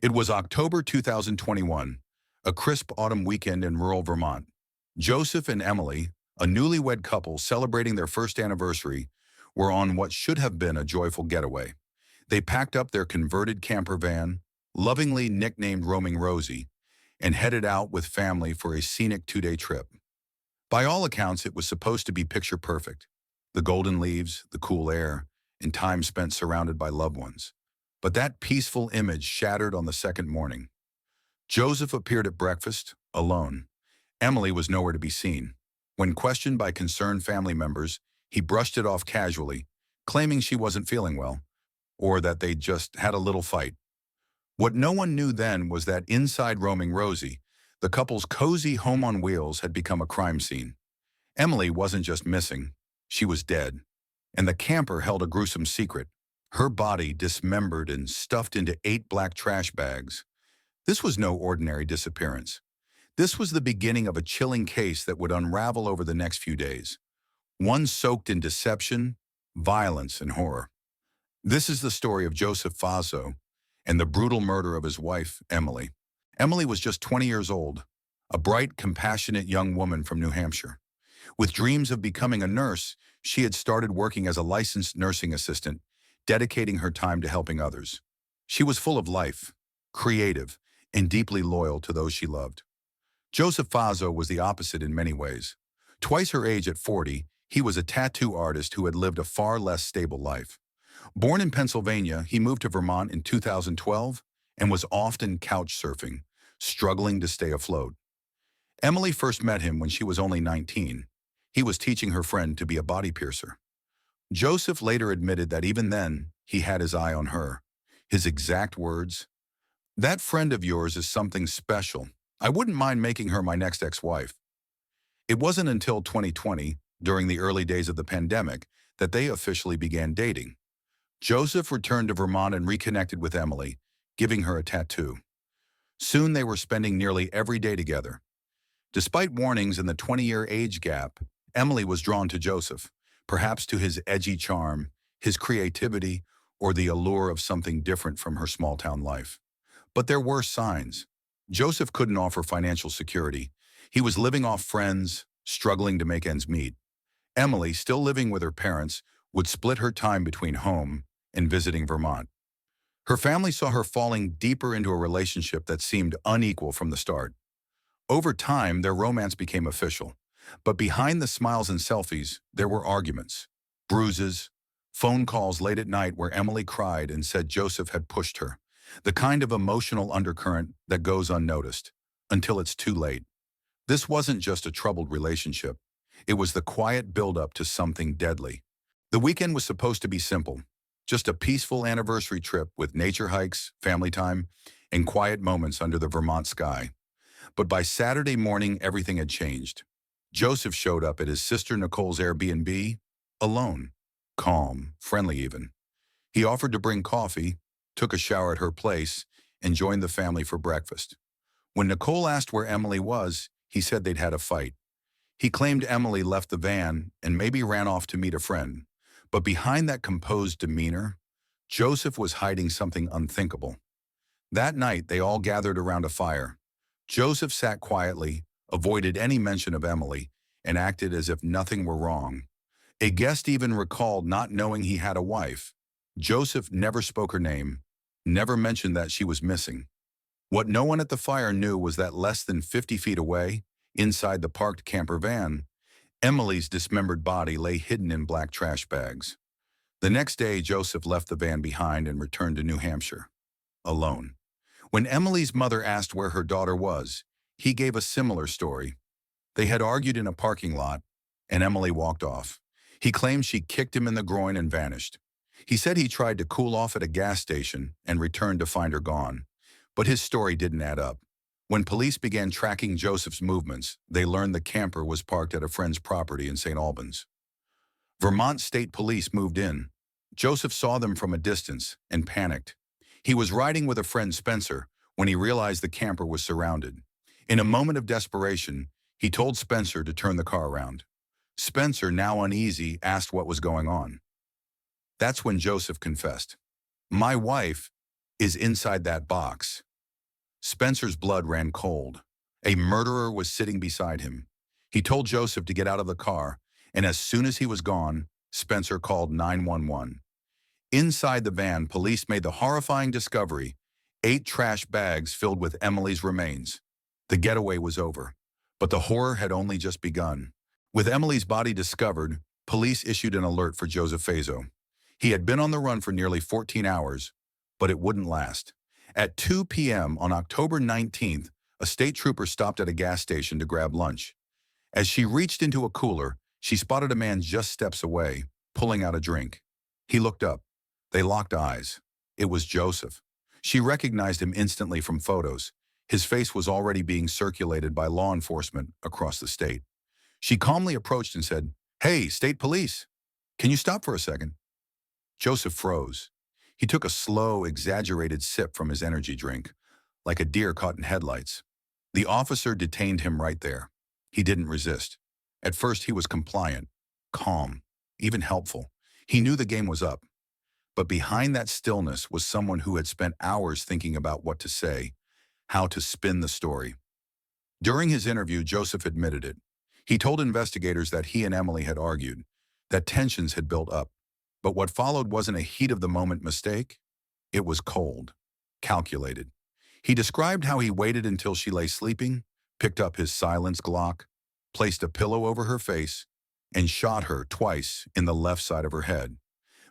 It was October 2021, a crisp autumn weekend in rural Vermont. Joseph and Emily, a newlywed couple celebrating their first anniversary, were on what should have been a joyful getaway. They packed up their converted camper van, lovingly nicknamed Roaming Rosie, and headed out with family for a scenic two-day trip. By all accounts, it was supposed to be picture perfect. The golden leaves, the cool air, and time spent surrounded by loved ones. But that peaceful image shattered on the second morning. Joseph appeared at breakfast, alone. Emily was nowhere to be seen. When questioned by concerned family members, he brushed it off casually, claiming she wasn't feeling well, or that they just had a little fight. What no one knew then was that inside Roaming Rosie, the couple's cozy home on wheels had become a crime scene. Emily wasn't just missing, she was dead. And the camper held a gruesome secret. Her body dismembered and stuffed into 8 black trash bags. This was no ordinary disappearance. This was the beginning of a chilling case that would unravel over the next few days. One soaked in deception, violence, and horror. This is the story of Joseph Ferlazzo and the brutal murder of his wife, Emily. Emily was just 20 years old, a bright, compassionate young woman from New Hampshire. With dreams of becoming a nurse, she had started working as a licensed nursing assistant, dedicating her time to helping others. She was full of life, creative, and deeply loyal to those she loved. Joseph Ferlazzo was the opposite in many ways. Twice her age at 40, he was a tattoo artist who had lived a far less stable life. Born in Pennsylvania, he moved to Vermont in 2012 and was often couch surfing, struggling to stay afloat. Emily first met him when she was only 19. He was teaching her friend to be a body piercer. Joseph later admitted that even then, he had his eye on her. His exact words, "That friend of yours is something special. I wouldn't mind making her my next ex-wife." It wasn't until 2020, during the early days of the pandemic, that they officially began dating. Joseph returned to Vermont and reconnected with Emily, giving her a tattoo. Soon they were spending nearly every day together. Despite warnings and the 20-year age gap, Emily was drawn to Joseph, perhaps to his edgy charm, his creativity, or the allure of something different from her small-town life. But there were signs. Joseph couldn't offer financial security. He was living off friends, struggling to make ends meet. Emily, still living with her parents, would split her time between home and visiting Vermont. Her family saw her falling deeper into a relationship that seemed unequal from the start. Over time, their romance became official. But behind the smiles and selfies, there were arguments, bruises, phone calls late at night where Emily cried and said Joseph had pushed her. The kind of emotional undercurrent that goes unnoticed, until it's too late. This wasn't just a troubled relationship. It was the quiet buildup to something deadly. The weekend was supposed to be simple, just a peaceful anniversary trip with nature hikes, family time, and quiet moments under the Vermont sky. But by Saturday morning, everything had changed. Joseph showed up at his sister Nicole's Airbnb, alone, calm, friendly even. He offered to bring coffee, took a shower at her place, and joined the family for breakfast. When Nicole asked where Emily was, he said they'd had a fight. He claimed Emily left the van and maybe ran off to meet a friend. But behind that composed demeanor, Joseph was hiding something unthinkable. That night, they all gathered around a fire. Joseph sat quietly, avoided any mention of Emily, and acted as if nothing were wrong. A guest even recalled not knowing he had a wife. Joseph never spoke her name, never mentioned that she was missing. What no one at the fire knew was that less than 50 feet away, inside the parked camper van, Emily's dismembered body lay hidden in black trash bags. The next day, Joseph left the van behind and returned to New Hampshire, alone. When Emily's mother asked where her daughter was, he gave a similar story. They had argued in a parking lot, and Emily walked off. He claimed she kicked him in the groin and vanished. He said he tried to cool off at a gas station and returned to find her gone. But his story didn't add up. When police began tracking Joseph's movements, they learned the camper was parked at a friend's property in St. Albans. Vermont State Police moved in. Joseph saw them from a distance and panicked. He was riding with a friend, Spencer, when he realized the camper was surrounded. In a moment of desperation, he told Spencer to turn the car around. Spencer, now uneasy, asked what was going on. That's when Joseph confessed. "My wife is inside that box." Spencer's blood ran cold. A murderer was sitting beside him. He told Joseph to get out of the car, and as soon as he was gone, Spencer called 911. Inside the van, police made the horrifying discovery: 8 trash bags filled with Emily's remains. The getaway was over, but the horror had only just begun. With Emily's body discovered, police issued an alert for Joseph Ferlazzo. He had been on the run for nearly 14 hours, but it wouldn't last. At 2 p.m. on October 19th, a state trooper stopped at a gas station to grab lunch. As she reached into a cooler, she spotted a man just steps away, pulling out a drink. He looked up. They locked eyes. It was Joseph. She recognized him instantly from photos. His face was already being circulated by law enforcement across the state. She calmly approached and said, "Hey, state police, can you stop for a second?" Joseph froze. He took a slow, exaggerated sip from his energy drink, like a deer caught in headlights. The officer detained him right there. He didn't resist. At first, he was compliant, calm, even helpful. He knew the game was up. But behind that stillness was someone who had spent hours thinking about what to say, how to spin the story. During his interview, Joseph admitted it. He told investigators that he and Emily had argued, that tensions had built up. But what followed wasn't a heat-of-the-moment mistake. It was cold, calculated. He described how he waited until she lay sleeping, picked up his silenced Glock, placed a pillow over her face, and shot her twice in the left side of her head.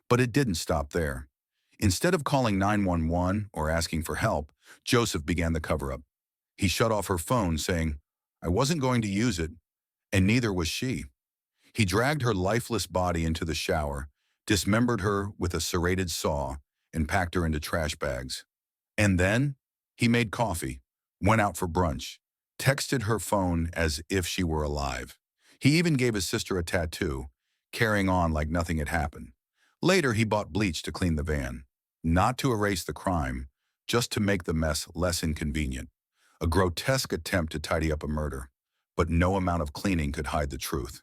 But it didn't stop there. Instead of calling 911 or asking for help, Joseph began the cover-up. He shut off her phone, saying, "I wasn't going to use it," and neither was she. He dragged her lifeless body into the shower, dismembered her with a serrated saw, and packed her into trash bags. And then he made coffee, went out for brunch, texted her phone as if she were alive. He even gave his sister a tattoo, carrying on like nothing had happened. Later, he bought bleach to clean the van, not to erase the crime, just to make the mess less inconvenient. A grotesque attempt to tidy up a murder, but no amount of cleaning could hide the truth.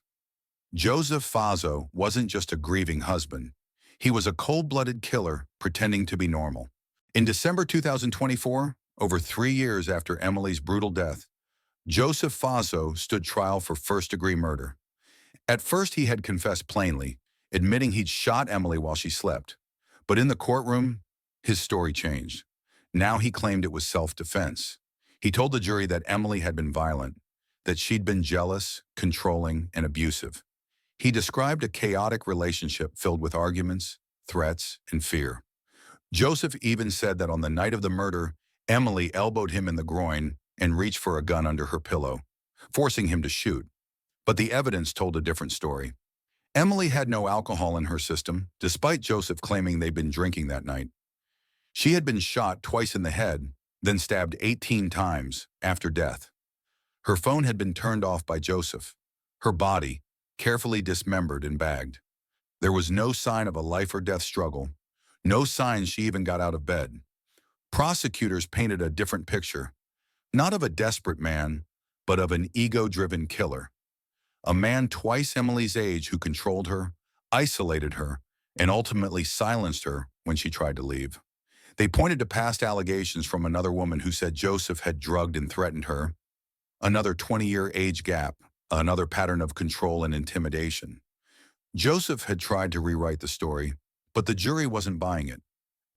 Joseph Ferlazzo wasn't just a grieving husband. He was a cold-blooded killer pretending to be normal. In December 2024, over 3 years after Emily's brutal death, Joseph Ferlazzo stood trial for first-degree murder. At first, he had confessed plainly, admitting he'd shot Emily while she slept. But in the courtroom, his story changed. Now he claimed it was self-defense. He told the jury that Emily had been violent, that she'd been jealous, controlling, and abusive. He described a chaotic relationship filled with arguments, threats, and fear. Joseph even said that on the night of the murder, Emily elbowed him in the groin and reached for a gun under her pillow, forcing him to shoot. But the evidence told a different story. Emily had no alcohol in her system, despite Joseph claiming they'd been drinking that night. She had been shot twice in the head, then stabbed 18 times after death. Her phone had been turned off by Joseph. Her body, carefully dismembered and bagged. There was no sign of a life-or-death struggle, no sign she even got out of bed. Prosecutors painted a different picture, not of a desperate man, but of an ego-driven killer. A man twice Emily's age who controlled her, isolated her, and ultimately silenced her when she tried to leave. They pointed to past allegations from another woman who said Joseph had drugged and threatened her, another 20-year age gap, another pattern of control and intimidation. Joseph had tried to rewrite the story, but the jury wasn't buying it.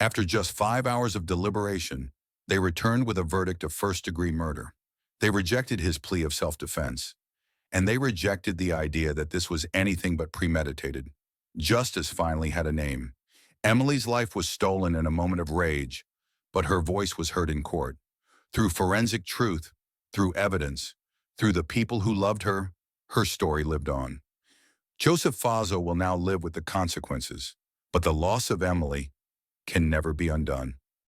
After just 5 hours of deliberation, they returned with a verdict of first-degree murder. They rejected his plea of self-defense. And they rejected the idea that this was anything but premeditated. Justice finally had a name. Emily's life was stolen in a moment of rage, but her voice was heard in court. Through forensic truth, through evidence, through the people who loved her, her story lived on. Joseph Ferlazzo will now live with the consequences, but the loss of Emily can never be undone.